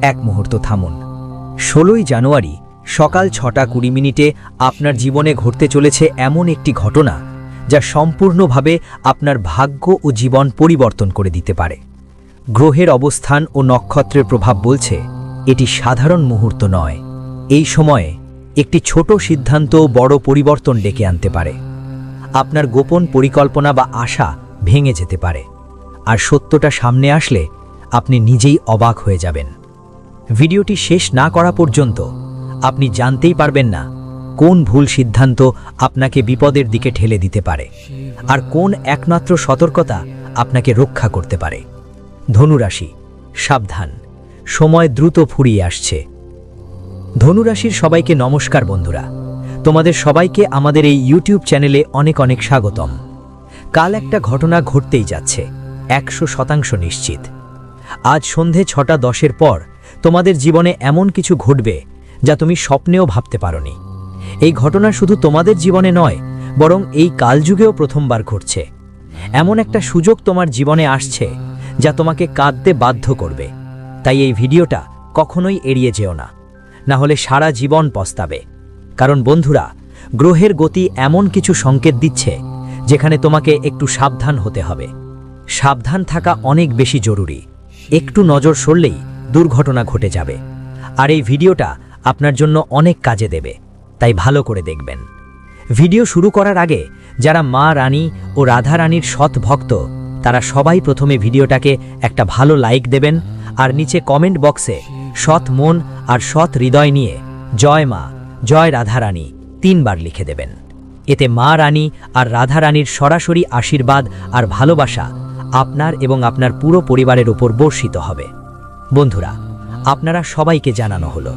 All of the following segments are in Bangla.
এক মুহূর্ত থামুন। 16ই জানুয়ারি সকাল 6:20 আপনার জীবনে ঘটতে চলেছে এমন একটি ঘটনা যা সম্পূর্ণভাবে আপনার ভাগ্য ও জীবন পরিবর্তন করে দিতে পারে। গ্রহের অবস্থান ও নক্ষত্রের প্রভাব বলছে এটি সাধারণ মুহূর্ত নয়। এই সময়ে একটি ছোট সিদ্ধান্ত বড় পরিবর্তন ডেকে আনতে পারে। আপনার গোপন পরিকল্পনা বা আশা ভেঙে যেতে পারে, আর সত্যটা সামনে আসলে আপনি নিজেই অবাক হয়ে যাবেন। ভিডিওটি শেষ না করা পর্যন্ত আপনি জানতেই পারবেন না কোন ভুল সিদ্ধান্ত আপনাকে বিপদের দিকে ঠেলে দিতে পারে, আর কোন একমাত্র সতর্কতা আপনাকে রক্ষা করতে পারে। ধনুরাশি, সাবধান, সময় দ্রুত ফুরিয়ে আসছে। ধনুরাশির সবাইকে নমস্কার বন্ধুরা, তোমাদের সবাইকে আমাদের এই ইউটিউব চ্যানেলে অনেক অনেক স্বাগতম। কাল একটা ঘটনা ঘটতেই যাচ্ছে, 100% নিশ্চিত। আজ সন্ধে 6:10 পর তোমাদের জীবনে এমন কিছু ঘটবে যা তুমি স্বপ্নেও ভাবতে পারোনি। এই ঘটনা শুধু তোমাদের জীবনে নয়, বরং এই কালযুগেও প্রথমবার ঘটছে। এমন একটা সুযোগ তোমার জীবনে আসছে যা তোমাকে কাঁদতে বাধ্য করবে। তাই এই ভিডিওটা কখনোই এড়িয়ে যেও না, না হলে সারা জীবন পস্তাবে। কারণ বন্ধুরা, গ্রহের গতি এমন কিছু সংকেত দিচ্ছে যেখানে তোমাকে একটু সাবধান হতে হবে। সাবধান থাকা অনেক বেশি জরুরি। একটু নজর সরলেই দুর্ঘটনা ঘটে যাবে। আর এই ভিডিওটা আপনার জন্য অনেক কাজে দেবে, তাই ভালো করে দেখবেন। ভিডিও শুরু করার আগে যারা মা রানী ও রাধা রানীর সৎ ভক্ত, তারা সবাই প্রথমে ভিডিওটাকে একটা ভালো লাইক দেবেন, আর নিচে কমেন্ট বক্সে সৎ মন আর সৎ হৃদয় নিয়ে জয় মা, জয় রাধা রানী 3 বার লিখে দেবেন। এতে মা রানী আর রাধা রানীর সরাসরি আশীর্বাদ আর ভালোবাসা আপনার এবং আপনার পুরো পরিবারের উপর বর্ষিত হবে। বন্ধুরা, আপনারা সবাইকে জানানো হলো,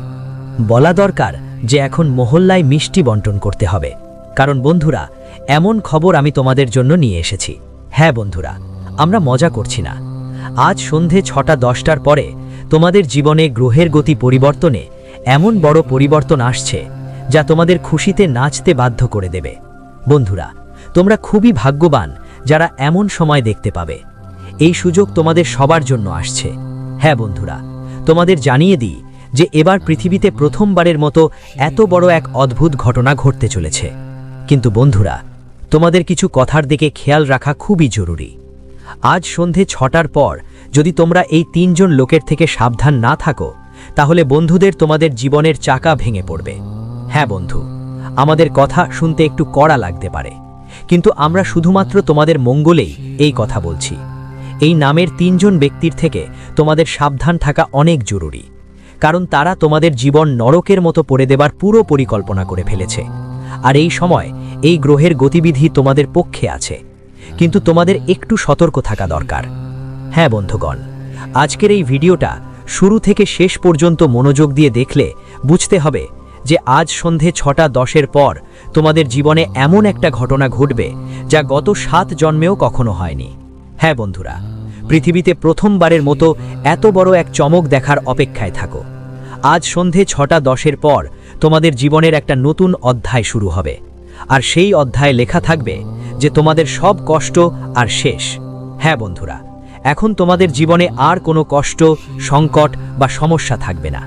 বলা দরকার যে এখন মহল্লায় মিষ্টি বন্টন করতে হবে। কারণ বন্ধুরা, এমন খবর আমি তোমাদের জন্য নিয়ে এসেছি। হ্যাঁ বন্ধুরা, আমরা মজা করছি না। আজ সন্ধে 6:10 পরে তোমাদের জীবনে গ্রহের গতি পরিবর্তনে এমন বড় পরিবর্তন আসছে যা তোমাদের খুশিতে নাচতে বাধ্য করে দেবে। বন্ধুরা, তোমরা খুবই ভাগ্যবান যারা এমন সময় দেখতে পাবে। এই সুযোগ তোমাদের সবার জন্য আসছে। হ্যাঁ বন্ধুরা, তোমাদের জানিয়ে দিই যে এবার পৃথিবীতে প্রথমবারের মতো এত বড় এক অদ্ভুত ঘটনা ঘটতে চলেছে। কিন্তু বন্ধুরা, তোমাদের কিছু কথার দিকে খেয়াল রাখা খুবই জরুরি। আজ সন্ধে 6টার পর যদি তোমরা এই 3 জন লোকের থেকে সাবধান না থাকো, তাহলে বন্ধুদের তোমাদের জীবনের চাকা ভেঙে পড়বে। হ্যাঁ বন্ধু, আমাদের কথা শুনতে একটু কড়া লাগতে পারে, কিন্তু আমরা শুধুমাত্র তোমাদের মঙ্গলেই এই কথা বলছি। এই নামের 3 জন ব্যক্তির থেকে তোমাদের সাবধান থাকা অনেক জরুরি, কারণ তারা তোমাদের জীবন নরকের মতো করে দেবার পুরো পরিকল্পনা করে ফেলেছে। আর এই সময় এই গ্রহের গতিবিধি তোমাদের পক্ষে আছে, কিন্তু তোমাদের একটু সতর্ক থাকা দরকার। হ্যাঁ বন্ধুগণ, আজকের এই ভিডিওটা শুরু থেকে শেষ পর্যন্ত মনোযোগ দিয়ে দেখলে বুঝতে হবে যে আজ সন্ধে 6:10 পর তোমাদের জীবনে এমন একটা ঘটনা ঘটবে যা গত 7 জন্মেও কখনো হয়নি। হ্যাঁ বন্ধুরা, পৃথিবীতে প্রথমবারের মতো এত বড় এক চমক দেখার অপেক্ষায় থাকো। আজ সন্ধে 6:10 পর তোমাদের জীবনের একটা নতুন অধ্যায় শুরু হবে, আর সেই অধ্যায়ে লেখা থাকবে যে তোমাদের সব কষ্ট আর শেষ। হ্যাঁ বন্ধুরা, এখন তোমাদের জীবনে আর কোনো কষ্ট, সংকট বা সমস্যা থাকবে না,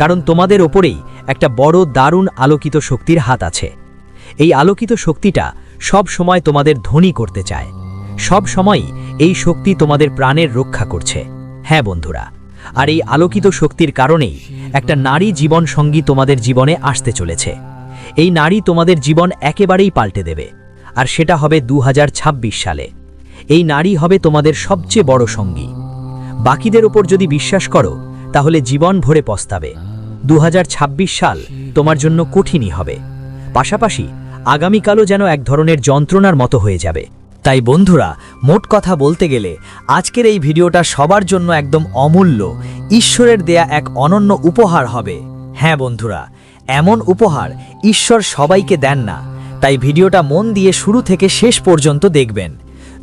কারণ তোমাদের ওপরেই একটা বড় দারুণ আলোকিত শক্তির হাত আছে। এই আলোকিত শক্তিটা সব সময় তোমাদের ধনী করতে চায়। সব সময়ই এই শক্তি তোমাদের প্রাণের রক্ষা করছে। হ্যাঁ বন্ধুরা, আর এই আলোকিত শক্তির কারণেই একটা নারী জীবন সঙ্গী তোমাদের জীবনে আসতে চলেছে। এই নারী তোমাদের জীবন একেবারেই পাল্টে দেবে, আর সেটা হবে 2026 সালে। এই নারী হবে তোমাদের সবচেয়ে বড় সঙ্গী। বাকিদের ওপর যদি বিশ্বাস করো, তাহলে জীবন ভরে পস্তাবে। 2026 সাল তোমার জন্য কঠিনই হবে, পাশাপাশি আগামীকালও যেন এক ধরনের যন্ত্রণার মতো হয়ে যাবে। তাই বন্ধুরা, মোট কথা বলতে গেলে আজকের এই ভিডিওটা সবার জন্য একদম অমূল্য, ঈশ্বরের দেয়া এক অনন্য উপহার হবে। হ্যাঁ বন্ধুরা, এমন উপহার ঈশ্বর সবাইকে দেন না, তাই ভিডিওটা মন দিয়ে শুরু থেকে শেষ পর্যন্ত দেখবেন।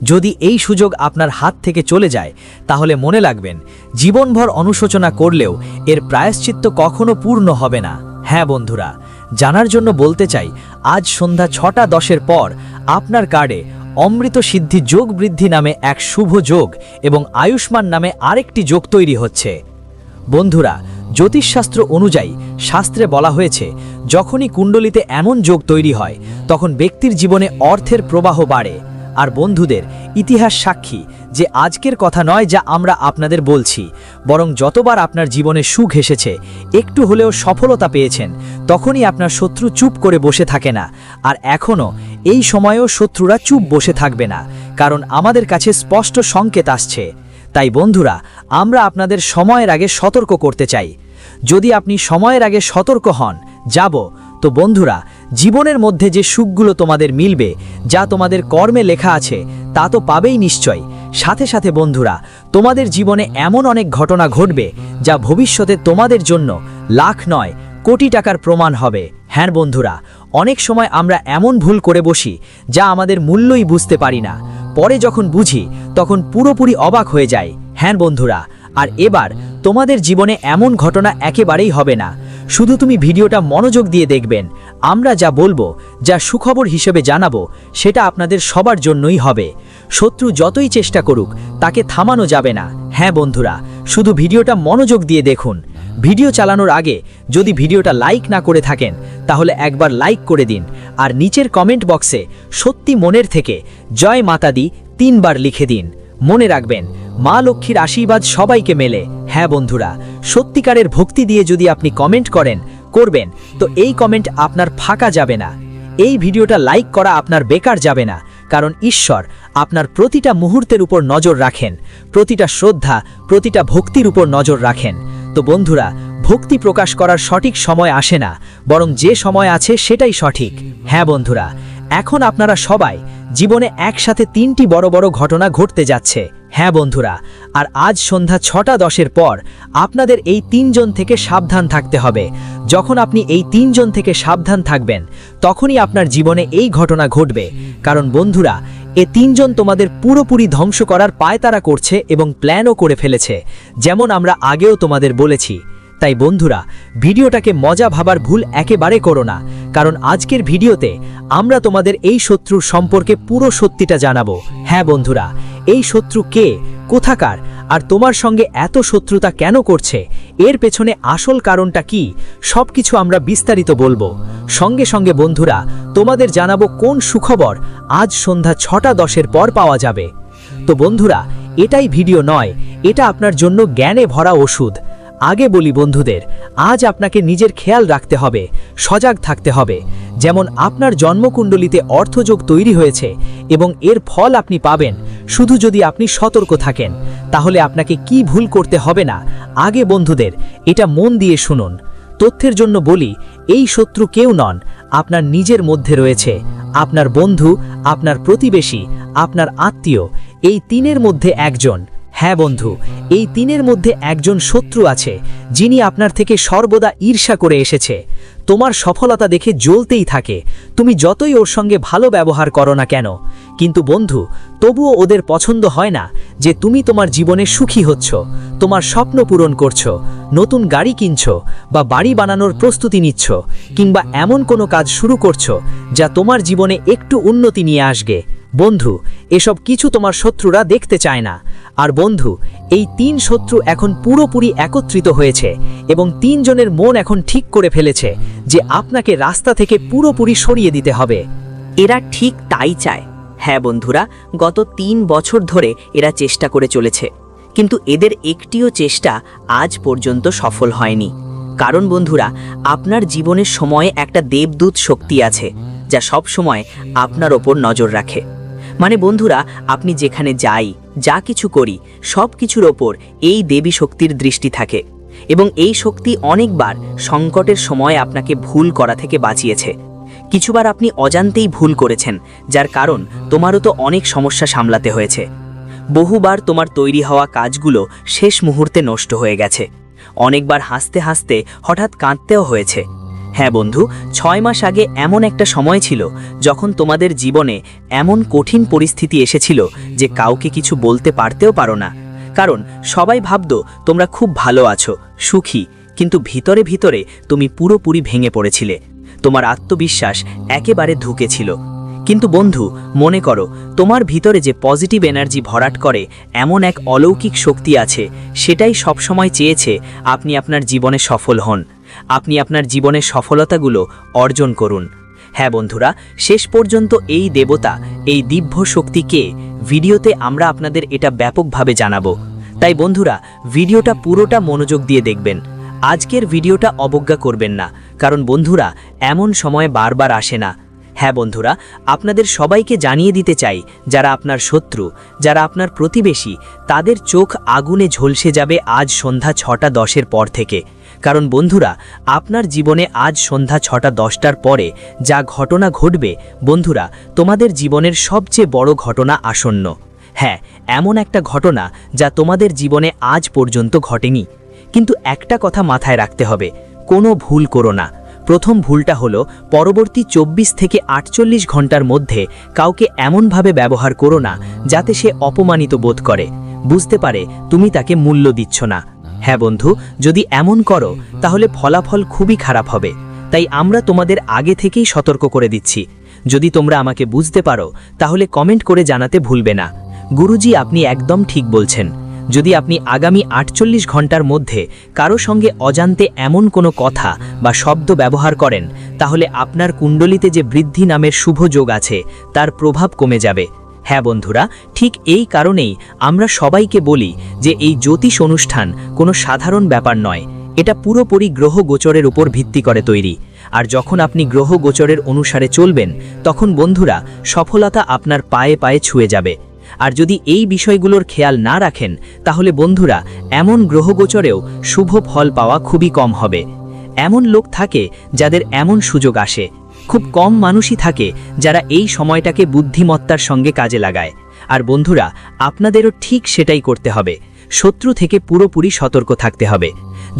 যদি এই সুযোগ আপনার হাত থেকে চলে যায়, তাহলে মনে রাখবেন, জীবনভর অনুশোচনা করলেও এর প্রায়শ্চিত্ত কখনো পূর্ণ হবে না। হ্যাঁ বন্ধুরা, জানার জন্য বলতে চাই, আজ সন্ধ্যা 6:10 পর আপনার কার্ডে অমৃত সিদ্ধি যোগ বৃদ্ধি নামে এক শুভ যোগ এবং আয়ুষ্মান নামে আরেকটি যোগ তৈরি হচ্ছে। বন্ধুরা, জ্যোতিষশাস্ত্র অনুযায়ী শাস্ত্রে বলা হয়েছে, যখনই কুণ্ডলিতে এমন যোগ তৈরি হয় তখন ব্যক্তির জীবনে অর্থের প্রবাহ বাড়ে। আর বন্ধুদের, ইতিহাস সাক্ষী যে আজকের কথা নয় যা আমরা আপনাদের বলছি, বরং যতবার আপনার জীবনে সুখ এসেছে, একটু হলেও সফলতা পেয়েছেন, তখনই আপনার শত্রু চুপ করে বসে থাকে না। আর এখনও এই সময়েও শত্রুরা চুপ বসে থাকবে না, কারণ আমাদের কাছে স্পষ্ট সংকেত আসছে। তাই বন্ধুরা, আমরা আপনাদের সময়ের আগে সতর্ক করতে চাই। যদি আপনি সময়ের আগে সতর্ক হন তো বন্ধুরা, জীবনের মধ্যে যে সুখগুলো তোমাদের মিলবে, যা তোমাদের কর্মে লেখা আছে, তা তো পাবেই নিশ্চয়। সাথে সাথে বন্ধুরা, তোমাদের জীবনে এমন অনেক ঘটনা ঘটবে যা ভবিষ্যতে তোমাদের জন্য লাখ নয় কোটি টাকার প্রমাণ হবে। হ্যাঁ বন্ধুরা, অনেক সময় আমরা এমন ভুল করে বসি যা আমাদের মূল্যই বুঝতে পারি না। পরে যখন বুঝি তখন পুরোপুরি অবাক হয়ে যায়। হ্যাঁ বন্ধুরা, আর এবার তোমাদের জীবনে এমন ঘটনা একেবারেই হবে না। শুধু তুমি ভিডিওটা মনোযোগ দিয়ে দেখবেন। আমরা যা বলবো, যা সুখবর হিসেবে জানাবো, সেটা আপনাদের সবার জন্যই হবে। শত্রু যতই চেষ্টা করুক, তাকে থামানো যাবে না। হ্যাঁ বন্ধুরা, শুধু ভিডিওটা মনোযোগ দিয়ে দেখুন। ভিডিও চালানোর আগে যদি ভিডিওটা লাইক না করে থাকেন, তাহলে একবার লাইক করে দিন। আর নিচের কমেন্ট বক্সে সত্যি মনের থেকে জয় মাতা দি 3 বার লিখে দিন। মনে রাখবেন, মা লক্ষ্মীর আশীর্বাদ সবাইকে মেলে। হ্যাঁ বন্ধুরা, সত্যিকারের ভক্তি দিয়ে যদি আপনি কমেন্ট করবেন, তো এই কমেন্ট আপনার ফাঁকা যাবে না। এই ভিডিওটা লাইক করা আপনার বেকার যাবে না, কারণ ঈশ্বর আপনার প্রতিটা মুহূর্তের উপর নজর রাখেন, প্রতিটা শ্রদ্ধা, প্রতিটা ভক্তির উপর নজর রাখেন। তো বন্ধুরা, ভক্তি প্রকাশ করার সঠিক সময় আসে না, বরং যে সময় আছে সেটাই সঠিক। হ্যাঁ বন্ধুরা, এখন আপনারা সবাই জীবনে একসাথে 3টি বড় বড় ঘটনা ঘটতে যাচ্ছে। হ্যাঁ বন্ধুরা, আর আজ সন্ধ্যা 6:10 পর আপনাদের এই 3 জন থেকে সাবধান থাকতে হবে। যখন আপনি এই 3 জন থেকে সাবধান থাকবেন, তখনই আপনার জীবনে এই ঘটনা ঘটবে। কারণ বন্ধুরা, এ 3 জন তোমাদের পুরোপুরি ধ্বংস করার পায়তারা করছে এবং প্ল্যানও করে ফেলেছে, যেমন আমরা আগেও তোমাদের বলেছি। তাই বন্ধুরা, ভিডিওটাকে মজা ভাবার ভুল একেবারে করো না, কারণ আজকের ভিডিওতে আমরা তোমাদের এই শত্রুর সম্পর্কে পুরো সত্যিটা জানাবো। হ্যাঁ বন্ধুরা, এই শত্রু কে, কোথাকার, আর তোমার সঙ্গে এত শত্রুতা কেন করছে, এর পেছনে আসল কারণটা কি, সবকিছু আমরা বিস্তারিত বলবো। সঙ্গে সঙ্গে বন্ধুরা, তোমাদের জানাবো কোন সুখবর আজ সন্ধ্যা 6:10 পর পাওয়া যাবে। তো বন্ধুরা, এটাই ভিডিও নয়, এটা আপনার জন্য জ্ঞানে ভরা ওষুধ। আগে বলি বন্ধুদের, আজ আপনাকে নিজের খেয়াল রাখতে হবে, সজাগ থাকতে হবে। যেমন আপনার জন্মকুণ্ডলিতে অর্থযোগ তৈরি হয়েছে এবং এর ফল আপনি পাবেন শুধু যদি আপনি সতর্ক থাকেন। তাহলে আপনাকে কি ভুল করতে হবে না, আগে বন্ধুদের এটা মন দিয়ে শুনুন। তথ্যের জন্য বলি, এই শত্রু কেউ নন, আপনার নিজের মধ্যে রয়েছে। আপনার বন্ধু, আপনার প্রতিবেশী, আপনার আত্মীয়, এই 3-এর মধ্যে একজন। হ্যাঁ বন্ধু, এই 3-এর মধ্যে একজন শত্রু আছে, যিনি আপনার থেকে সর্বদা ঈর্ষা করে এসেছে। তোমার সফলতা দেখে জ্বলতেই থাকে, তুমি যতই ওর সঙ্গে ভালো ব্যবহার করো না কেন। কিন্তু বন্ধু, তবুও ওদের পছন্দ হয় না যে তুমি তোমার জীবনে সুখী হচ্ছ, তোমার স্বপ্ন পূরণ করছো, নতুন গাড়ি কিনছো, বা বাড়ি বানানোর প্রস্তুতি নিচ্ছ, কিংবা এমন কোনো কাজ শুরু করছো যা তোমার জীবনে একটু উন্নতি নিয়ে আসবে। বন্ধু, এসব কিছু তোমার শত্রুরা দেখতে চায় না। আর বন্ধু, এই 3 শত্রু এখন পুরোপুরি একত্রিত হয়েছে এবং 3 জনের মন এখন ঠিক করে ফেলেছে যে আপনাকে রাস্তা থেকে পুরোপুরি সরিয়ে দিতে হবে। এরা ঠিক তাই চায়। হ্যাঁ বন্ধুরা, গত 3 বছর ধরে এরা চেষ্টা করে চলেছে, কিন্তু এদের একটিও চেষ্টা আজ পর্যন্ত সফল হয়নি। কারণ বন্ধুরা, আপনার জীবনের সময়ে একটা দেবদূত শক্তি আছে, যা সব সময় আপনার ওপর নজর রাখে। মানে বন্ধুরা, আপনি যেখানে যাই, যা কিছু করি, সব কিছুর ওপর এই দেবী শক্তির দৃষ্টি থাকে এবং এই শক্তি অনেকবার সংকটের সময় আপনাকে ভুল করা থেকে বাঁচিয়েছে। কিছুবার আপনি অজান্তেই ভুল করেছেন, যার কারণ তোমারও তো অনেক সমস্যা সামলাতে হয়েছে। বহুবার তোমার তৈরি হওয়া কাজগুলো শেষ মুহূর্তে নষ্ট হয়ে গেছে। অনেকবার হাসতে হাসতে হঠাৎ কাঁদতেও হয়েছে। হ্যাঁ বন্ধু, 6 মাস আগে এমন একটা সময় ছিল যখন তোমাদের জীবনে এমন কঠিন পরিস্থিতি এসেছিল যে কাউকে কিছু বলতে পারতেও পারো না। কারণ সবাই ভাবতো তোমরা খুব ভালো আছো, সুখী, কিন্তু ভিতরে ভিতরে তুমি পুরোপুরি ভেঙে পড়েছিলে। তোমার আত্মবিশ্বাস একেবারে ধুকেছিল। কিন্তু বন্ধু, মনে করো তোমার ভিতরে যে পজিটিভ এনার্জি ভরাট করে এমন এক অলৌকিক শক্তি আছে, সেটাই সবসময় চেয়েছে আপনি আপনার জীবনে সফল হন, আপনি আপনার জীবনের সফলতাগুলো অর্জন করুন। হ্যাঁ বন্ধুরা, শেষ পর্যন্ত এই দেবতা, এই দিব্য শক্তিকে ভিডিওতে আমরা আপনাদের এটা ব্যাপকভাবে জানাবো। তাই বন্ধুরা, ভিডিওটা পুরোটা মনোযোগ দিয়ে দেখবেন। আজকের ভিডিওটা অবজ্ঞা করবেন না, কারণ বন্ধুরা এমন সময় বারবার আসে না। হ্যাঁ বন্ধুরা, আপনাদের সবাইকে জানিয়ে দিতে চাই, যারা আপনার শত্রু, যারা আপনার প্রতিবেশী, তাদের চোখ আগুনে ঝলসে যাবে আজ সন্ধ্যা 6:10 পর থেকে। কারণ বন্ধুরা, আপনার জীবনে আজ সন্ধ্যা 6:10 পরে যা ঘটনা ঘটবে, বন্ধুরা তোমাদের জীবনের সবচেয়ে বড় ঘটনা আসন্ন। হ্যাঁ, এমন একটা ঘটনা যা তোমাদের জীবনে আজ পর্যন্ত ঘটেনি। কিন্তু একটা কথা মাথায় রাখতে হবে, কোনো ভুল করো না। প্রথম ভুলটা হলো পরবর্তী 24 থেকে 48 ঘন্টার মধ্যে কাউকে এমনভাবে ব্যবহার করো না যাতে সে অপমানিত বোধ করে, বুঝতে পারে তুমি তাকে মূল্য দিচ্ছ না। হ্যাঁ বন্ধু, যদি এমন করো তাহলে ফলাফল খুবই খারাপ হবে। তাই আমরা তোমাদের আগে থেকেই সতর্ক করে দিচ্ছি। যদি তোমরা আমাকে বুঝতে পারো তাহলে কমেন্ট করে জানাতে ভুলবে না। গুরুজি, আপনি একদম ঠিক বলছেন। যদি আপনি আগামী 48 ঘন্টার মধ্যে কারো সঙ্গে অজান্তে এমন কোনো কথা বা শব্দ ব্যবহার করেন, তাহলে আপনার কুণ্ডলিতে যে বৃদ্ধি নামের শুভ যোগ আছে তার প্রভাব কমে যাবে। হ্যাঁ বন্ধুরা, ঠিক এই কারণেই আমরা সবাইকে বলি যে এই জ্যোতিষ অনুষ্ঠান কোনো সাধারণ ব্যাপার নয়, এটা পুরোপুরি গ্রহ গোচরের উপর ভিত্তি করে তৈরি। আর যখন আপনি গ্রহ গোচরের অনুসারে চলবেন, তখন বন্ধুরা সফলতা আপনার পায়ে পায়ে ছুঁয়ে যাবে। আর যদি এই বিষয়গুলোর খেয়াল না রাখেন, তাহলে বন্ধুরা এমন গ্রহগোচরেও শুভ ফল পাওয়া খুবই কম হবে। এমন লোক থাকে যাদের এমন সুযোগ আসে, খুব কম মানুষই থাকে যারা এই সময়টাকে বুদ্ধিমত্তার সঙ্গে কাজে লাগায়। আর বন্ধুরা, আপনাদেরও ঠিক সেটাই করতে হবে। শত্রু থেকে পুরোপুরি সতর্ক থাকতে হবে।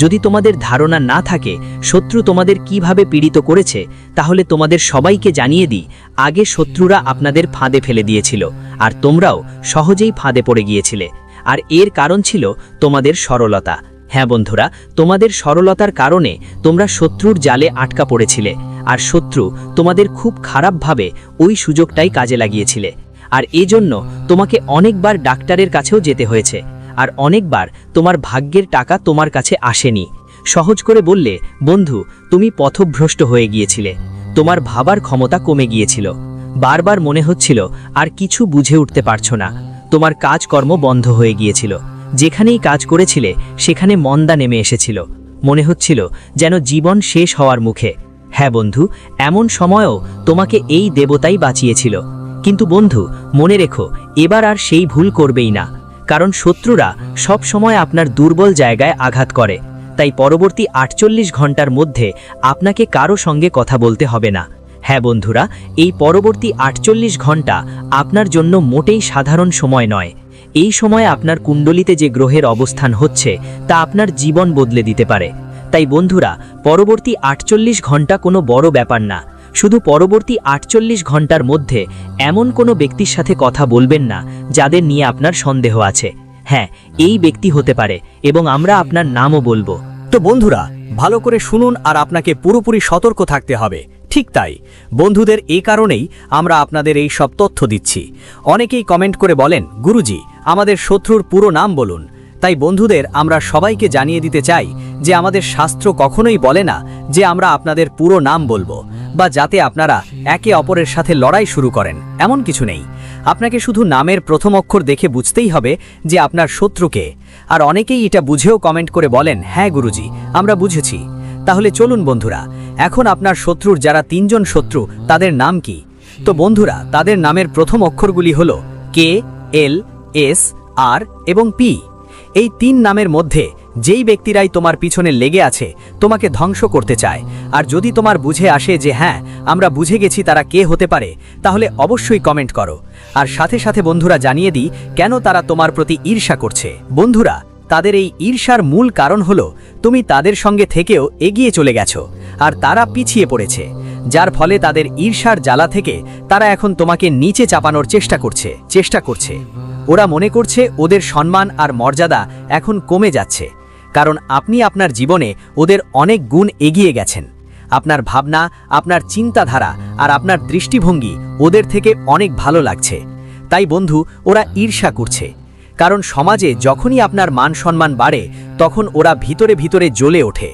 যদি তোমাদের ধারণা না থাকে শত্রু তোমাদের কিভাবে পীড়িত করেছে, তাহলে তোমাদের সবাইকে জানিয়ে দিই, আগে শত্রুরা আপনাদের ফাঁদে ফেলে দিয়েছিল, আর তোমরাও সহজেই ফাঁদে পড়ে গিয়েছিলে। আর এর কারণ ছিল তোমাদের সরলতা। হ্যাঁ বন্ধুরা, তোমাদের সরলতার কারণে তোমরা শত্রুর জালে আটকা পড়েছিলে, আর শত্রু তোমাদের খুব খারাপভাবে ওই সুযোগটাই কাজে লাগিয়েছিলে। আর এজন্য তোমাকে অনেকবার ডাক্তারের কাছেও যেতে হয়েছে, আর অনেকবার তোমার ভাগ্যের টাকা তোমার কাছে আসেনি। সহজ করে বললে বন্ধু, তুমি পথভ্রষ্ট হয়ে গিয়েছিলে, তোমার ভাবার ক্ষমতা কমে গিয়েছিল, বারবার মনে হচ্ছিল আর কিছু বুঝে উঠতে পারছো না, তোমার কাজকর্ম বন্ধ হয়ে গিয়েছিল, যেখানেই কাজ করেছিলে সেখানে মন্দা নেমে এসেছিল, মনে হচ্ছিল যেন জীবন শেষ হওয়ার মুখে। হ্যাঁ বন্ধু, এমন সময়ও তোমাকে এই দেবতাই বাঁচিয়েছিল। কিন্তু বন্ধু, মনে রেখো, এবার আর সেই ভুল করবেই না, কারণ শত্রুরা সব সময় আপনার দুর্বল জায়গায় আঘাত করে। তাই পরবর্তী 48 ঘন্টার মধ্যে আপনাকে কারো সঙ্গে কথা বলতে হবে না। হ্যাঁ বন্ধুরা, এই পরবর্তী 48 ঘন্টা আপনার জন্য মোটেই সাধারণ সময় নয়। এই সময়ে আপনার কুণ্ডলিতে যে গ্রহের অবস্থান হচ্ছে তা আপনার জীবন বদলে দিতে পারে। তাই বন্ধুরা, পরবর্তী 48 ঘন্টা কোনো বড় ব্যাপার না। শুধু পরবর্তী 48 ঘন্টার মধ্যে এমন কোনো ব্যক্তির সাথে কথা বলবেন না যাদের নিয়ে আপনার সন্দেহ আছে। হ্যাঁ, এই ব্যক্তি হতে পারে এবং আমরা আপনার নামও বলবো। তো বন্ধুরা, ভালো করে শুনুন আর আপনাকে পুরোপুরি সতর্ক থাকতে হবে। ঠিক তাই বন্ধুদের, এই কারণেই আমরা আপনাদের এই সব তথ্য দিচ্ছি। অনেকেই কমেন্ট করে বলেন, গুরুজি আমাদের শত্রুর পুরো নাম বলুন। তাই বন্ধুদের আমরা সবাইকে জানিয়ে দিতে চাই যে আমাদের শাস্ত্র কখনোই বলে না যে আমরা আপনাদের পুরো নাম বলবো, বা যাতে আপনারা একে অপরের সাথে লড়াই শুরু করেন, এমন কিছু নেই। আপনাকে শুধু নামের প্রথম অক্ষর দেখে বুঝতেই হবে যে আপনার শত্রুকে। আর অনেকেই এটা বুঝেও কমেন্ট করে বলেন, হ্যাঁ গুরুজি আমরা বুঝেছি। তাহলে চলুন বন্ধুরা, এখন আপনার শত্রুর যারা 3 জন শত্রু তাদের নাম কি? তো বন্ধুরা, তাদের নামের প্রথম অক্ষরগুলি হলো কে, এল, এস, আর এবং পি। এই 3 নামের মধ্যে যেই ব্যক্তিরাই তোমার পিছনে লেগে আছে তোমাকে ধ্বংস করতে চায়, আর যদি তোমার বুঝে আসে যে হ্যাঁ আমরা বুঝে গেছি তারা কে হতে পারে, তাহলে অবশ্যই কমেন্ট করো। আর সাথে সাথে বন্ধুরা জানিয়ে দিই কেন তারা তোমার প্রতি ঈর্ষা করছে। বন্ধুরা, তাদের এই ঈর্ষার মূল কারণ হলো তুমি তাদের সঙ্গে থেকেও এগিয়ে চলে গেছো আর তারা পিছিয়ে পড়েছে, যার ফলে তাদের ঈর্ষার জ্বালা থেকে তারা এখন তোমাকে নিচে চাপানোর চেষ্টা করছে। ওরা মনে করছে ওদের সম্মান আর মর্যাদা এখন কমে যাচ্ছে, কারণ আপনি আপনার জীবনে ওদের অনেক গুণ এগিয়ে গেছেন। আপনার ভাবনা, আপনার চিন্তাধারা আর আপনার দৃষ্টিভঙ্গি ওদের থেকে অনেক ভালো লাগছে। তাই বন্ধু, ওরা ঈর্ষা করছে। কারণ সমাজে যখনই আপনার মান সম্মান বাড়ে, তখন ওরা ভিতরে ভিতরে জ্বলে ওঠে।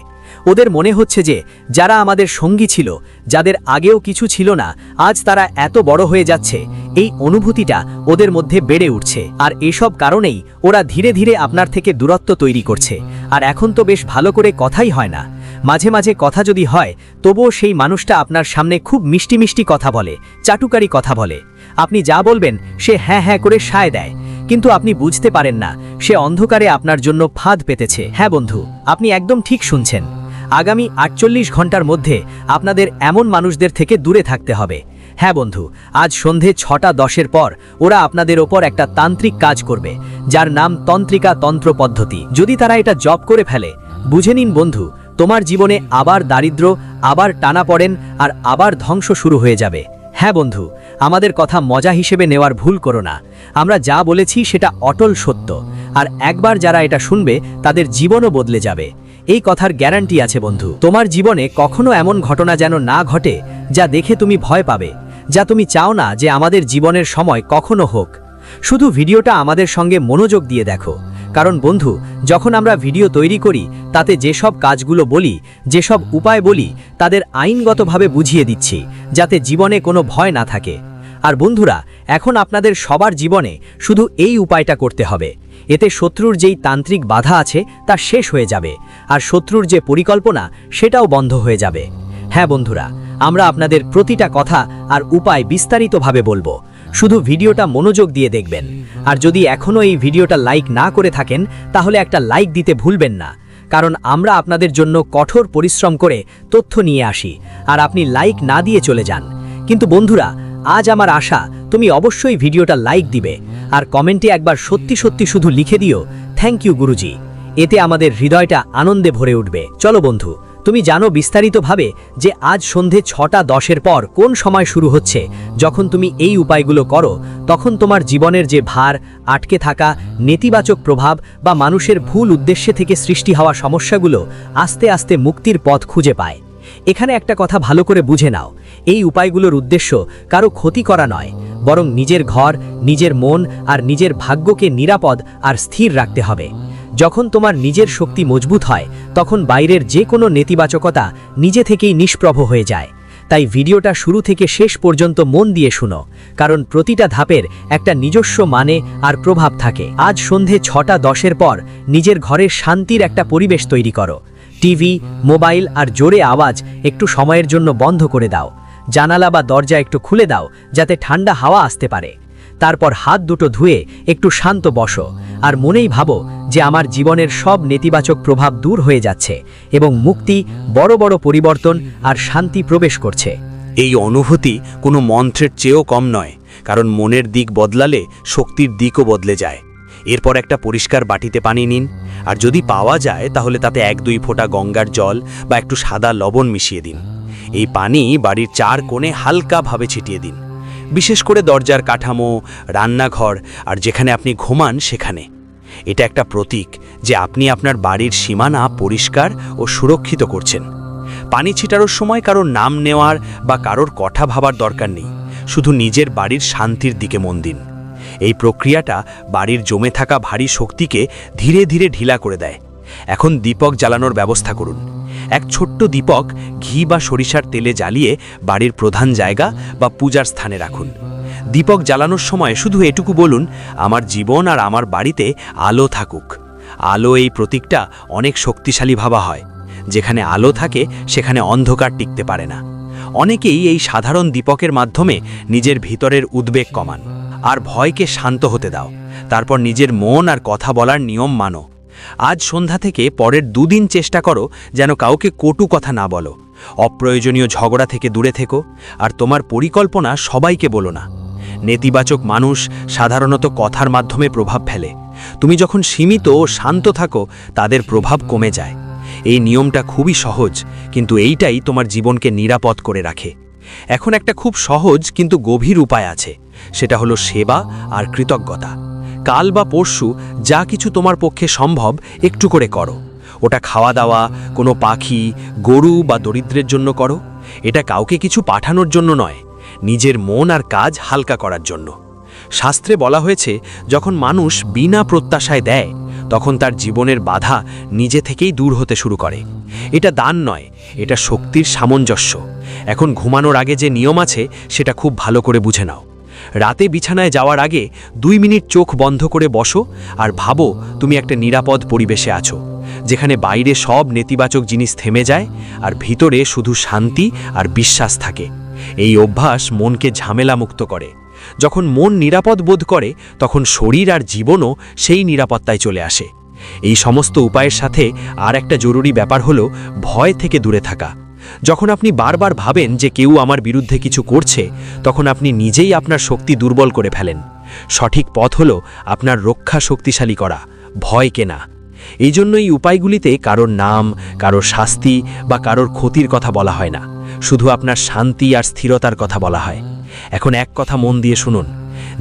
ওদের মনে হচ্ছে যে যারা আমাদের সঙ্গী ছিল, যাদের আগেও কিছু ছিল না, আজ তারা এত বড় হয়ে যাচ্ছে। এই অনুভূতিটা ওদের মধ্যে বেড়ে উঠছে। আর এসব কারণেই ওরা ধীরে ধীরে আপনার থেকে দূরত্ব তৈরি করছে। আর এখন তো বেশ ভালো করে কথাই হয় না। মাঝে মাঝে কথা যদি হয়, তবুও সেই মানুষটা আপনার সামনে খুব মিষ্টি মিষ্টি কথা বলে, চাটুকারি কথা বলে। আপনি যা বলবেন সে হ্যাঁ হ্যাঁ করে সায় দেয়, কিন্তু আপনি বুঝতে পারেন না সে অন্ধকারে আপনার জন্য ফাঁদ পেতেছে। হ্যাঁ বন্ধু, আপনি একদম ঠিক শুনছেন। আগামী 48 ঘন্টার মধ্যে আপনাদের এমন মানুষদের থেকে দূরে থাকতে হবে। হ্যাঁ বন্ধু, আজ সন্ধে 6:10 পর ওরা আপনাদের ওপর একটা তান্ত্রিক কাজ করবে, যার নাম তন্ত্রিকা তন্ত্র পদ্ধতি। যদি তারা এটা জব করে ফেলে, বুঝে নিন বন্ধু, তোমার জীবনে আবার দারিদ্র, আবার টানাপড়েন আর আবার ধ্বংস শুরু হয়ে যাবে। হ্যাঁ বন্ধু, আমাদের কথা মজা হিসেবে নেওয়ার ভুল করো না। আমরা যা বলেছি সেটা অটল সত্য। আর একবার যারা এটা শুনবে, তাদের জীবনও বদলে যাবে। এই কথার গ্যারান্টি আছে বন্ধু। তোমার জীবনে কখনো এমন ঘটনা যেন না ঘটে যা দেখে তুমি ভয় পাবে, যা তুমি চাও না যে আমাদের জীবনের সময় কখনো হোক। শুধু ভিডিওটা আমাদের সঙ্গে মনোযোগ দিয়ে দেখো। কারণ বন্ধু, যখন আমরা ভিডিও তৈরি করি, তাতে যেসব কাজগুলো বলি, যেসব উপায় বলি, তাদের আইনগতভাবে বুঝিয়ে দিচ্ছি, যাতে জীবনে কোনো ভয় না থাকে। আর বন্ধুরা, এখন আপনাদের সবার জীবনে শুধু এই উপায়টা করতে হবে। এতে শত্রুর যেই তান্ত্রিক বাধা আছে তা শেষ হয়ে যাবে, আর শত্রুর যে পরিকল্পনা সেটাও বন্ধ হয়ে যাবে। হ্যাঁ বন্ধুরা, আমরা আপনাদের প্রতিটা কথা আর উপায় বিস্তারিতভাবে বলবো। শুধু ভিডিওটা মনোযোগ দিয়ে দেখবেন। আর যদি এখনও এই ভিডিওটা লাইক না করে থাকেন, তাহলে একটা লাইক দিতে ভুলবেন না। কারণ আমরা আপনাদের জন্য কঠোর পরিশ্রম করে তথ্য নিয়ে আসি, আর আপনি লাইক না দিয়ে চলে যান। কিন্তু বন্ধুরা, আজ আমার আশা তুমি অবশ্যই ভিডিওটা লাইক দিবে, আর কমেন্টে একবার সত্যি সত্যি শুধু লিখে দিও, থ্যাংক ইউ গুরুজি। এতে আমাদের হৃদয়টা আনন্দে ভরে উঠবে। চলো বন্ধু, তুমি জানো বিস্তারিতভাবে যে আজ সন্ধে 6:10 পর কোন সময় শুরু হচ্ছে। যখন তুমি এই উপায়গুলো করো, তখন তোমার জীবনের যে ভার, আটকে থাকা, নেতিবাচক প্রভাব বা মানুষের ভুল উদ্দেশ্যে থেকে সৃষ্টি হওয়া সমস্যাগুলো আস্তে আস্তে মুক্তির পথ খুঁজে পায়। এখানে একটা কথা ভালো করে বুঝে নাও, এই উপায়গুলোর উদ্দেশ্য কারো ক্ষতি করা নয়, বরং নিজের ঘর, নিজের মন আর নিজের ভাগ্যকে নিরাপদ আর স্থির রাখতে হবে। যখন তোমার নিজের শক্তি মজবুত হয়, তখন বাইরের যে কোনো নেতিবাচকতা নিজে থেকেই নিষ্প্রভ হয়ে যায়। তাই ভিডিওটা শুরু থেকে শেষ পর্যন্ত মন দিয়ে শুনো, কারণ প্রতিটা ধাপের একটা নিজস্ব মানে আর প্রভাব থাকে। আজ সন্ধে 6:10 পর নিজের ঘরের শান্তির একটা পরিবেশ তৈরি করো। টিভি, মোবাইল আর জোরে আওয়াজ একটু সময়ের জন্য বন্ধ করে দাও। জানালা বা দরজা একটু খুলে দাও, যাতে ঠান্ডা হাওয়া আসতে পারে। তারপর হাত দুটো ধুয়ে একটু শান্ত বসো, আর মনেই ভাবো যে আমার জীবনের সব নেতিবাচক প্রভাব দূর হয়ে যাচ্ছে এবং মুক্তি, বড় বড় পরিবর্তন আর শান্তি প্রবেশ করছে। এই অনুভূতি কোনো মন্ত্রের চেয়েও কম নয়, কারণ মনের দিক বদলালে শক্তির দিকও বদলে যায়। এরপর একটা পরিষ্কার বাটিতে পানি নিন, আর যদি পাওয়া যায় তাহলে তাতে 1-2 ফোঁটা গঙ্গার জল বা একটু সাদা লবণ মিশিয়ে দিন। এই পানি বাড়ির 4 কোণে হালকাভাবে ছিটিয়ে দিন, বিশেষ করে দরজার কাঠামো, রান্নাঘর আর যেখানে আপনি ঘুমান সেখানে। এটা একটা প্রতীক যে আপনি আপনার বাড়ির সীমানা পরিষ্কার ও সুরক্ষিত করছেন। পানি ছিটানোর সময় কারোর নাম নেওয়ার বা কারোর কথা ভাবার দরকার নেই, শুধু নিজের বাড়ির শান্তির দিকে মন দিন। এই প্রক্রিয়াটা বাড়ির জমে থাকা ভারী শক্তিকে ধীরে ধীরে ঢিলা করে দেয়। এখন দীপক জ্বালানোর ব্যবস্থা করুন। এক ছোট্ট দীপক ঘি বা সরিষার তেলে জ্বালিয়ে বাড়ির প্রধান জায়গা বা পূজার স্থানে রাখুন। দীপক জ্বালানোর সময় শুধু এটুকু বলুন, আমার জীবন আর আমার বাড়িতে আলো থাকুক। আলো, এই প্রতীকটা অনেক শক্তিশালী ভাবা হয়। যেখানে আলো থাকে সেখানে অন্ধকার টিকতে পারে না। অনেকেই এই সাধারণ দীপকের মাধ্যমে নিজের ভিতরের উদ্বেগ কমান আর ভয়কে শান্ত হতে দাও। তারপর নিজের মন আর কথা বলার নিয়ম মানো। আজ সন্ধ্যা থেকে পরের 2 দিন চেষ্টা করো যেন কাউকে কটু কথা না বলো, অপ্রয়োজনীয় ঝগড়া থেকে দূরে থেকো, আর তোমার পরিকল্পনা সবাইকে বলো না। নেতিবাচক মানুষ সাধারণত কথার মাধ্যমে প্রভাব ফেলে। তুমি যখন সীমিত ও শান্ত থাকো, তাদের প্রভাব কমে যায়। এই নিয়মটা খুবই সহজ, কিন্তু এইটাই তোমার জীবনকে নিরাপদ করে রাখে। এখন একটা খুব সহজ কিন্তু গভীর উপায় আছে, সেটা হলো সেবা আর কৃতজ্ঞতা। কাল বা পরশু যা কিছু তোমার পক্ষে সম্ভব একটু করে করো। ওটা খাওয়া দাওয়া কোনো পাখি, গরু বা দরিদ্রের জন্য করো। এটা কাউকে কিছু পাঠানোর জন্য নয়, নিজের মন আর কাজ হালকা করার জন্য। শাস্ত্রে বলা হয়েছে, যখন মানুষ বিনা প্রত্যাশায় দেয় তখন তার জীবনের বাধা নিজে থেকেই দূর হতে শুরু করে। এটা দান নয়, এটা শক্তির সামঞ্জস্য। এখন ঘুমানোর আগে যে নিয়ম আছে সেটা খুব ভালো করে বুঝে নাও। রাতে বিছানায় যাওয়ার আগে 2 মিনিট চোখ বন্ধ করে বসো আর ভাবো তুমি একটা নিরাপদ পরিবেশে আছো, যেখানে বাইরে সব নেতিবাচক জিনিস থেমে যায় আর ভিতরে শুধু শান্তি আর বিশ্বাস থাকে। এই অভ্যাস মনকে ঝামেলামুক্ত করে। যখন মন নিরাপদ বোধ করে তখন শরীর আর জীবনও সেই নিরাপত্তায় চলে আসে। এই সমস্ত উপায়ের সাথে আর একটা জরুরি ব্যাপার হলো ভয় থেকে দূরে থাকা। যখন আপনি বারবার ভাবেন যে কেউ আমার বিরুদ্ধে কিছু করছে, তখন আপনি নিজেই আপনার শক্তি দুর্বল করে ফেলেন। সঠিক পথ হলো আপনার রক্ষা শক্তিশালী করা, ভয়কে না। এই জন্য এই উপায়গুলিতে কারোর নাম, কারোর শাস্তি বা কারোর ক্ষতির কথা বলা হয় না, শুধু আপনার শান্তি আর স্থিরতার কথা বলা হয়। এখন এক কথা মন দিয়ে শুনুন,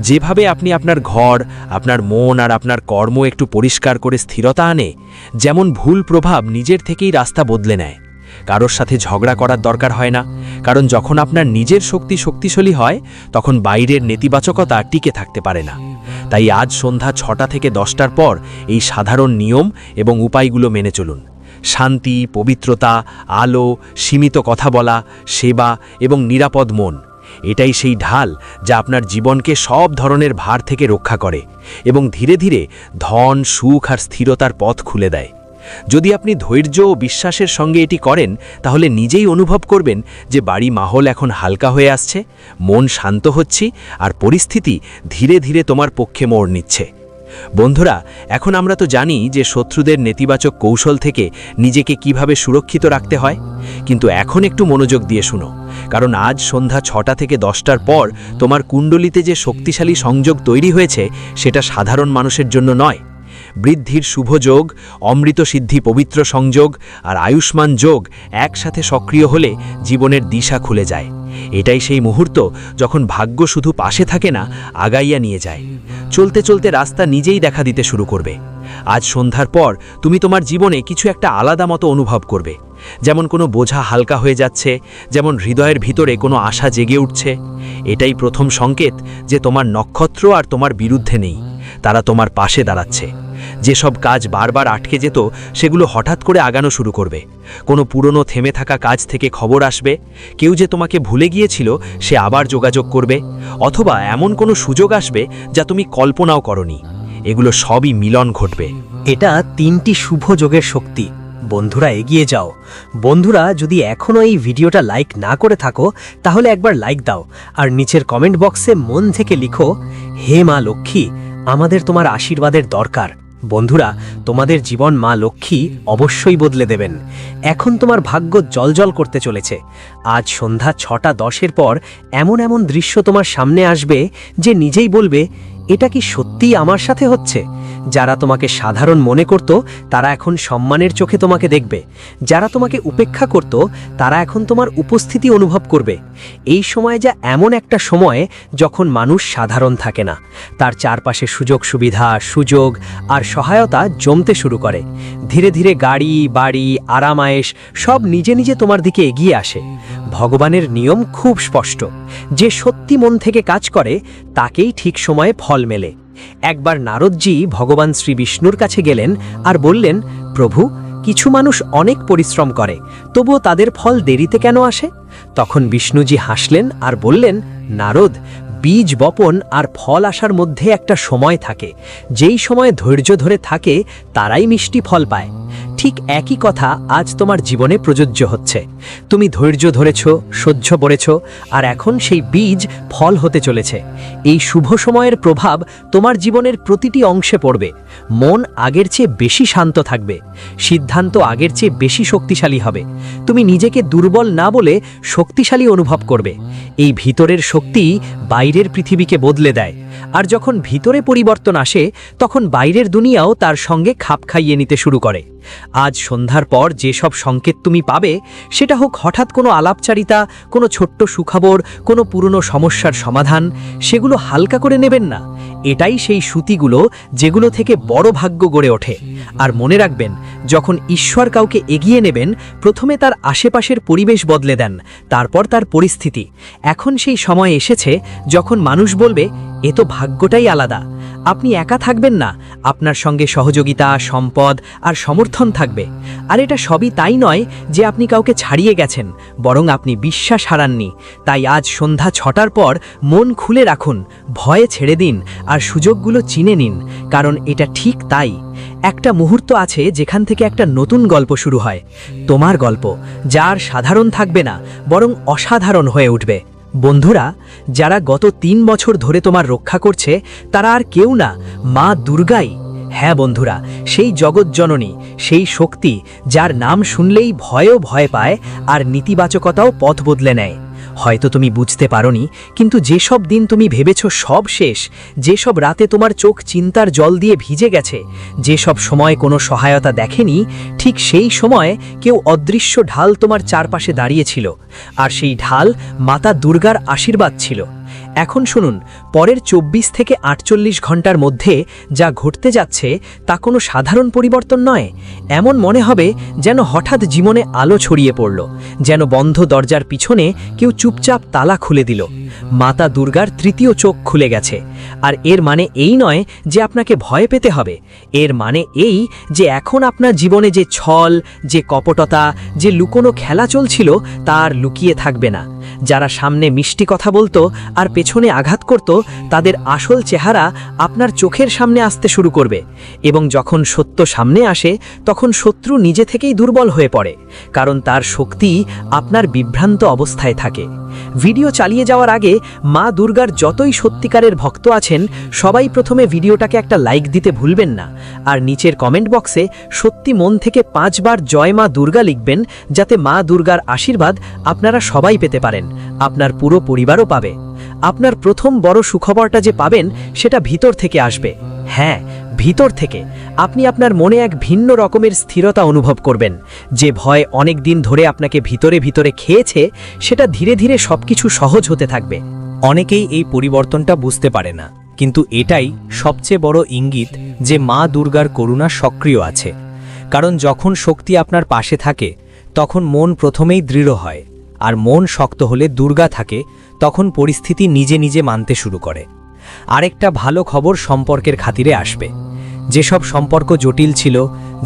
যেভাবে আপনি আপনার ঘর, আপনার মন আর আপনার কর্ম একটু পরিষ্কার করে স্থিরতা আনে, যেমন ভুল প্রভাব নিজের থেকেই রাস্তা বদলে নেয়। কারোর সাথে ঝগড়া করার দরকার হয় না, কারণ যখন আপনার নিজের শক্তি শক্তিশালী হয় তখন বাইরের নেতিবাচকতা টিকে থাকতে পারে না। তাই আজ সন্ধ্যা 6টা থেকে 10টার পর এই সাধারণ নিয়ম এবং উপায়গুলো মেনে চলুন। শান্তি, পবিত্রতা, আলো, সীমিত কথা বলা, সেবা এবং নিরাপদ মন, এটাই সেই ঢাল যা আপনার জীবনকে সব ধরনের ভার থেকে রক্ষা করে এবং ধীরে ধীরে ধন, সুখ আর স্থিরতার পথ খুলে দেয়। যদি আপনি ধৈর্য ও বিশ্বাসের সঙ্গে এটি করেন, তাহলে নিজেই অনুভব করবেন যে বাড়ি মাহল এখন হালকা হয়ে আসছে, মন শান্ত হচ্ছে আর পরিস্থিতি ধীরে ধীরে তোমার পক্ষে মোড় নিচ্ছে। বন্ধুরা, এখন আমরা তো জানি যে শত্রুদের নেতিবাচক কৌশল থেকে নিজেকে কিভাবে সুরক্ষিত রাখতে হয়, কিন্তু এখন একটু মনোযোগ দিয়ে শুনো, কারণ আজ সন্ধ্যা 6টা থেকে 10টার পর তোমার কুণ্ডলিতে যে শক্তিশালী সংযোগ তৈরি হয়েছে সেটা সাধারণ মানুষের জন্য নয়। বৃদ্ধির শুভ যোগ, অমৃত সিদ্ধি পবিত্র সংযোগ আর আয়ুষ্মান যোগ একসাথে সক্রিয় হলে জীবনের দিশা খুলে যায়। এটাই সেই মুহূর্ত যখন ভাগ্য শুধু পাশে থাকে না, আগাইয়া নিয়ে যায়। চলতে চলতে রাস্তা নিজেই দেখা দিতে শুরু করবে। আজ সন্ধ্যার পর তুমি তোমার জীবনে কিছু একটা আলাদা মতো অনুভব করবে, যেমন কোনো বোঝা হালকা হয়ে যাচ্ছে, যেমন হৃদয়ের ভিতরে কোনো আশা জেগে উঠছে। এটাই প্রথম সংকেত যে তোমার নক্ষত্র আর তোমার বিরুদ্ধে নেই, তারা তোমার পাশে দাঁড়াচ্ছে। যেসব কাজ বারবার আটকে যেত সেগুলো হঠাৎ করে আগানো শুরু করবে। কোনো পুরনো থেমে থাকা কাজ থেকে খবর আসবে, কেউ যে তোমাকে ভুলে গিয়েছিল সে আবার যোগাযোগ করবে, অথবা এমন কোনো সুযোগ আসবে যা তুমি কল্পনাও করনি। এগুলো সবই মিলন ঘটবে। এটা 3টি শুভ যোগের শক্তি। বন্ধুরা, এগিয়ে যাও। বন্ধুরা, যদি এখনও এই ভিডিওটা লাইক না করে থাকো তাহলে একবার লাইক দাও আর নিচের কমেন্ট বক্সে মন থেকে লিখো, হে মা লক্ষ্মী, আমাদের তোমার আশীর্বাদের দরকার। বন্ধুরা, তোমাদের জীবন মা লক্ষ্মী অবশ্যই বদলে দেবেন। এখন তোমার ভাগ্য জ্বলজ্বল করতে চলেছে। আজ সন্ধ্যা 6টা 10-এর পর এমন এমন দৃশ্য তোমার সামনে আসবে যে নিজেই বলবে, এটা কি সত্যিই আমার সাথে হচ্ছে? যারা তোমাকে সাধারণ মনে করত তারা এখন সম্মানের চোখে তোমাকে দেখবে। যারা তোমাকে উপেক্ষা করত তারা এখন তোমার উপস্থিতি অনুভব করবে। এই সময় যা এমন একটা সময় যখন মানুষ সাধারণ থাকে না, তার চারপাশে সুযোগ সুবিধা, সুযোগ আর সহায়তা জমতে শুরু করে। ধীরে ধীরে গাড়ি, বাড়ি, আরামায়েশ সব নিজে নিজে তোমার দিকে এগিয়ে আসে। ভগবানের নিয়ম খুব স্পষ্ট, যে সত্যি মন থেকে কাজ করে তাকেই ঠিক সময়ে ফল মেলে। একবার নারদজি ভগবান শ্রী বিষ্ণুর কাছে গেলেন আর বললেন, প্রভু, কিছু মানুষ অনেক পরিশ্রম করে, তবুও তাদের ফল দেরিতে কেন আসে? তখন বিষ্ণুজি হাসলেন আর বললেন, নারদ, বীজ বপন আর ফল আসার মধ্যে একটা সময় থাকে। যেই সময় ধৈর্য ধরে থাকে তারাই মিষ্টি ফল পায়। ঠিক একই কথা আজ তোমার জীবনে প্রযোজ্য হচ্ছে। তুমি ধৈর্য ধরেছ, সহ্য করেছ, আর এখন সেই বীজ ফল হতে চলেছে। এই শুভ সময়ের প্রভাব তোমার জীবনের প্রতিটি অংশে পড়বে। মন আগের চেয়ে বেশি শান্ত থাকবে, সিদ্ধান্ত আগের চেয়ে বেশি শক্তিশালী হবে। তুমি নিজেকে দুর্বল না বলে শক্তিশালী অনুভব করবে। এই ভিতরের শক্তি বাইরের পৃথিবীকে বদলে দেয়, আর যখন ভিতরে পরিবর্তন আসে তখন বাইরের দুনিয়াও তার সঙ্গে খাপ খাইয়ে নিতে শুরু করে। আজ সন্ধ্যার পর যেসব সংকেত তুমি পাবে, সেটা হোক হঠাৎ কোনো আলাপচারিতা, কোনো ছোট্ট সুখবর, কোনো পুরনো সমস্যার সমাধান, সেগুলো হালকা করে নেবেন না। এটাই সেই সুতিগুলো যেগুলো থেকে বড় ভাগ্য গড়ে ওঠে। আর মনে রাখবেন, যখন ঈশ্বর কাউকে এগিয়ে নেবেন, প্রথমে তার আশেপাশের পরিবেশ বদলে দেন, তারপর তার পরিস্থিতি। এখন সেই সময় এসেছে যখন মানুষ বলবে, এ তো ভাগ্যটাই আলাদা। আপনি একা থাকবেন না, আপনার সঙ্গে সহযোগিতা, সম্পদ আর সমর্থন থাকবে। আর এটা সবই তাই নয় যে আপনি কাউকে ছাড়িয়ে গেছেন, বরং আপনি বিশ্বাস হারাননি। তাই আজ সন্ধ্যা 6টার পর মন খুলে রাখুন, ভয়ে ছেড়ে দিন আর সুযোগগুলো চিনে নিন, কারণ এটা ঠিক তাই। একটা মুহূর্ত আছে যেখান থেকে একটা নতুন গল্প শুরু হয়, তোমার গল্প, যার সাধারণ থাকবে না, বরং অসাধারণ হয়ে উঠবে। বন্ধুরা, যারা গত 3 বছর ধরে তোমার রক্ষা করছে, তারা আর কেউ না, মা দুর্গাই। হ্যাঁ বন্ধুরা, সেই জগৎজননী, সেই শক্তি যার নাম শুনলেই ভয়ও ভয় পায় আর নীতিবাচকতাও পথ বদলে নেয়। হয়তো তুমি বুঝতে পারোনি, কিন্তু যেসব দিন তুমি ভেবেছ সব শেষ, যেসব রাতে তোমার চোখ চিন্তার জল দিয়ে ভিজে গেছে, যেসব সময় কোনো সহায়তা দেখেনি, ঠিক সেই সময় কেউ অদৃশ্য ঢাল তোমার চারপাশে দাঁড়িয়েছিল। আর সেই ঢাল মাতা দুর্গার আশীর্বাদ ছিল। এখন শুনুন, পরের 24 থেকে 48 ঘন্টার মধ্যে যা ঘটতে যাচ্ছে তা কোনো সাধারণ পরিবর্তন নয়। এমন মনে হবে যেন হঠাৎ জীবনে আলো ছড়িয়ে পড়ল, যেন বন্ধ দরজার পিছনে কেউ চুপচাপ তালা খুলে দিল। মাতা দুর্গার তৃতীয় চোখ খুলে গেছে। আর এর মানে এই নয় যে আপনাকে ভয় পেতে হবে, এর মানে এই যে এখন আপনার জীবনে যে ছল, যে কপটতা, যে লুকোনো খেলা চলছিল, তা আর লুকিয়ে থাকবে না। যারা সামনে মিষ্টি কথা বলতো আর পেছনে আঘাত করত, তাদের আসল চেহারা আপনার চোখের সামনে আসতে শুরু করবে। এবং যখন সত্য সামনে আসে, তখন শত্রু নিজে থেকেই দুর্বল হয়ে পড়ে, কারণ তার শক্তি আপনার বিভ্রান্ত অবস্থায় থাকে। ভিডিও চালিয়ে যাওয়ার আগে মা দুর্গার যতই সত্যিকারের ভক্ত আছেন, সবাই প্রথমে ভিডিওটাকে একটা লাইক দিতে ভুলবেন না। আর নিচের কমেন্ট বক্সে সত্যি মন থেকে 5 বার জয় মা দুর্গা লিখবেন, যাতে মা দুর্গার আশীর্বাদ আপনারা সবাই পেতে পারেন, আপনার পুরো পরিবারও পাবে। আপনার প্রথম বড় সুখবরটা যে পাবেন, সেটা ভিতর থেকে আসবে। হ্যাঁ, ভিতর থেকে আপনি আপনার মনে এক ভিন্ন রকমের স্থিরতা অনুভব করবেন। যে ভয় অনেক দিন ধরে আপনাকে ভিতরে ভিতরে খেয়েছে, সেটা ধীরে ধীরে সবকিছু সহজ হতে থাকবে। অনেকেই এই পরিবর্তনটা বুঝতে পারে না, কিন্তু এটাই সবচেয়ে বড় ইঙ্গিত যে মা দুর্গার করুণা সক্রিয় আছে। কারণ যখন শক্তি আপনার পাশে থাকে, তখন মন প্রথমেই দৃঢ় হয়, আর মন শক্ত হলে দুর্গা থাকে, তখন পরিস্থিতি নিজে নিজে মানতে শুরু করে। আরেকটা ভালো খবর সম্পর্কের খাতিরে আসবে। যেসব সম্পর্ক জটিল ছিল,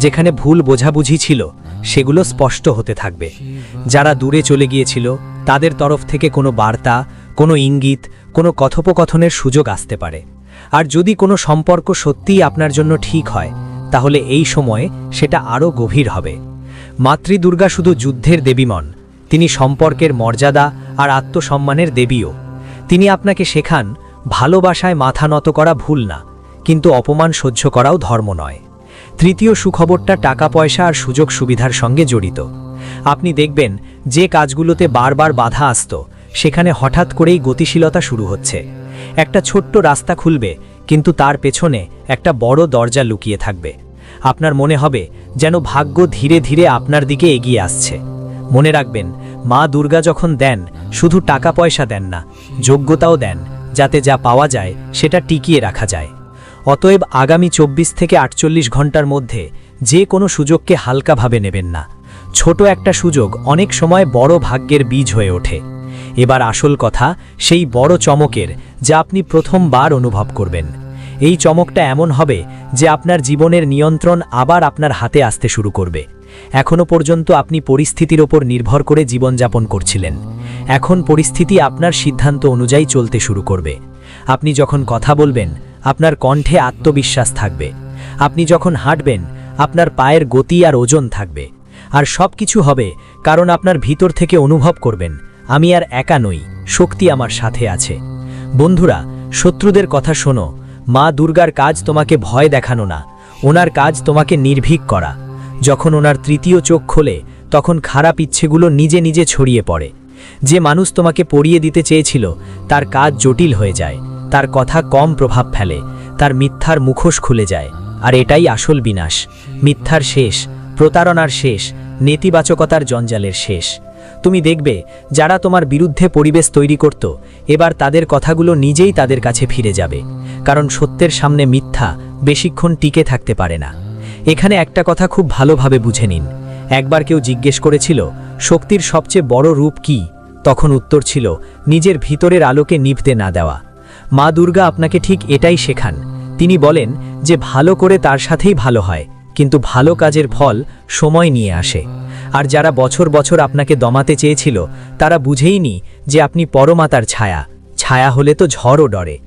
যেখানে ভুল বোঝাবুঝি ছিল, সেগুলো স্পষ্ট হতে থাকবে। যারা দূরে চলে গিয়েছিল, তাদের তরফ থেকে কোনো বার্তা, কোনো ইঙ্গিত, কোনো কথোপকথনের সুযোগ আসতে পারে। আর যদি কোনো সম্পর্ক সত্যিই আপনার জন্য ঠিক হয়, তাহলে এই সময়ে সেটা আরও গভীর হবে। মাতৃদুর্গা শুধু যুদ্ধের দেবী নন, তিনি সম্পর্কের মর্যাদা আর আত্মসম্মানের দেবীও। তিনি আপনাকে শেখান, ভালোবাসায় মাথা নত করা ভুল না, কিন্তু অপমান সহ্য করাও ধর্ম নয়। তৃতীয় সুখবরটা টাকা পয়সা আর সুযোগ সুবিধার সঙ্গে জড়িত। আপনি দেখবেন, যে কাজগুলোতে বারবার বাধা আসত, সেখানে হঠাৎ করেই গতিশীলতা শুরু হচ্ছে। একটা ছোট্ট রাস্তা খুলবে, কিন্তু তার পেছনে একটা বড় দরজা লুকিয়ে থাকবে। আপনার মনে হবে যেন ভাগ্য ধীরে ধীরে আপনার দিকে এগিয়ে আসছে। মনে রাখবেন, মা দুর্গা যখন দেন, শুধু টাকা পয়সা দেন না, যোগ্যতাও দেন, যাতে যা পাওয়া যায় সেটা টিকিয়ে রাখা যায়। অতএব আগামী 24 থেকে 48 ঘন্টার মধ্যে যে কোনো সুযোগকে হালকাভাবে নেবেন না। ছোট একটা সুযোগ অনেক সময় বড় ভাগ্যের বীজ হয়ে ওঠে। এবার আসল কথা, সেই বড় চমকের, যা আপনি প্রথমবার অনুভব করবেন। এই চমকটা এমন হবে যে আপনার জীবনের নিয়ন্ত্রণ আবার আপনার হাতে আসতে শুরু করবে। এখনো পর্যন্ত আপনি পরিস্থিতির ওপর নির্ভর করে জীবনযাপন করছিলেন। এখন পরিস্থিতি আপনার সিদ্ধান্ত অনুযায়ী চলতে শুরু করবে। আপনি যখন কথা বলবেন, আপনার কণ্ঠে আত্মবিশ্বাস থাকবে। আপনি যখন হাঁটবেন, আপনার পায়ের গতি আর ওজন থাকবে। আর সব কিছু হবে কারণ আপনার ভিতর থেকে অনুভব করবেন, আমি আর একা নই, শক্তি আমার সাথে আছে। বন্ধুরা, শত্রুদের কথা শোনো, মা দুর্গার কাজ তোমাকে ভয় দেখানো না, ওনার কাজ তোমাকে নির্ভীক করা। যখন ওনার তৃতীয় চোখ খোলে, তখন খারাপ ইচ্ছেগুলো নিজে নিজে ছড়িয়ে পড়ে। যে মানুষ তোমাকে পড়িয়ে দিতে চেয়েছিল, তার কাজ জটিল হয়ে যায়, তার কথা কম প্রভাব ফেলে, তার মিথ্যার মুখোশ খুলে যায়। আর এটাই আসল বিনাশ। মিথ্যার শেষ, প্রতারণার শেষ, নেতিবাচকতার জঞ্জালের শেষ। তুমি দেখবে যারা তোমার বিরুদ্ধে পরিবেশ তৈরি করত এবার তাদের কথাগুলো নিজেই তাদের কাছে ফিরে যাবে, কারণ সত্যের সামনে মিথ্যা বেশিক্ষণ টিকে থাকতে পারে না। এখানে একটা কথা খুব ভালোভাবে বুঝে নিন। একবার কেউ জিজ্ঞেস করেছিল শক্তির সবচেয়ে বড় রূপ কি? তখন উত্তর ছিল নিজের ভিতরের আলোকে নিভতে না দেওয়া। মা দুর্গা আপনাকে ঠিক এটাই শেখান। তিনি বলেন যে ভালো করে তার সাথেই ভালো হয়, কিন্তু ভালো কাজের ফল সময় নিয়ে আসে। আর যারা বছর বছর আপনাকে দমাতে চেয়েছিল তারা বুঝেইনি যে আপনি পরমাতার ছায়া। ছায়া হলে তো ঝড়ও ডরে।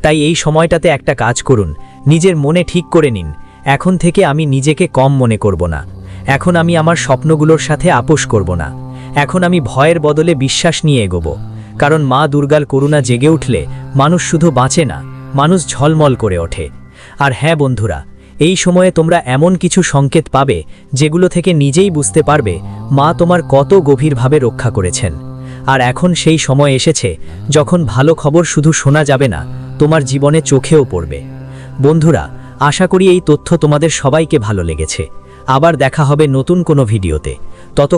তাই এই সময়টাতে একটা কাজ করুন, নিজের মনে ঠিক করে নিন, এখন থেকে আমি নিজেকে কম মনে করব না। এখন আমি আমার স্বপ্নগুলোর সাথে আপোষ করব না। এখন আমি ভয়ের বদলে বিশ্বাস নিয়ে এগোব। কারণ মা দুর্গার করুণা জেগে উঠলে মানুষ শুধু বাঁচে না, মানুষ ঝলমল করে ওঠে। আর হ্যাঁ বন্ধুরা, এই সময়ে তোমরা এমন কিছু সংকেত পাবে যেগুলো থেকে নিজেই বুঝতে পারবে মা তোমার কত গভীরভাবে রক্ষা করেছেন। আর এখন সেই সময় এসেছে যখন ভালো খবর শুধু শোনা যাবে না, তোমার জীবনে চোখেও পড়বে। বন্ধুরা, আশা করি এই তথ্য তোমাদের সবাইকে ভালো লেগেছে। আবার দেখা হবে নতুন কোনো ভিডিওতে। তত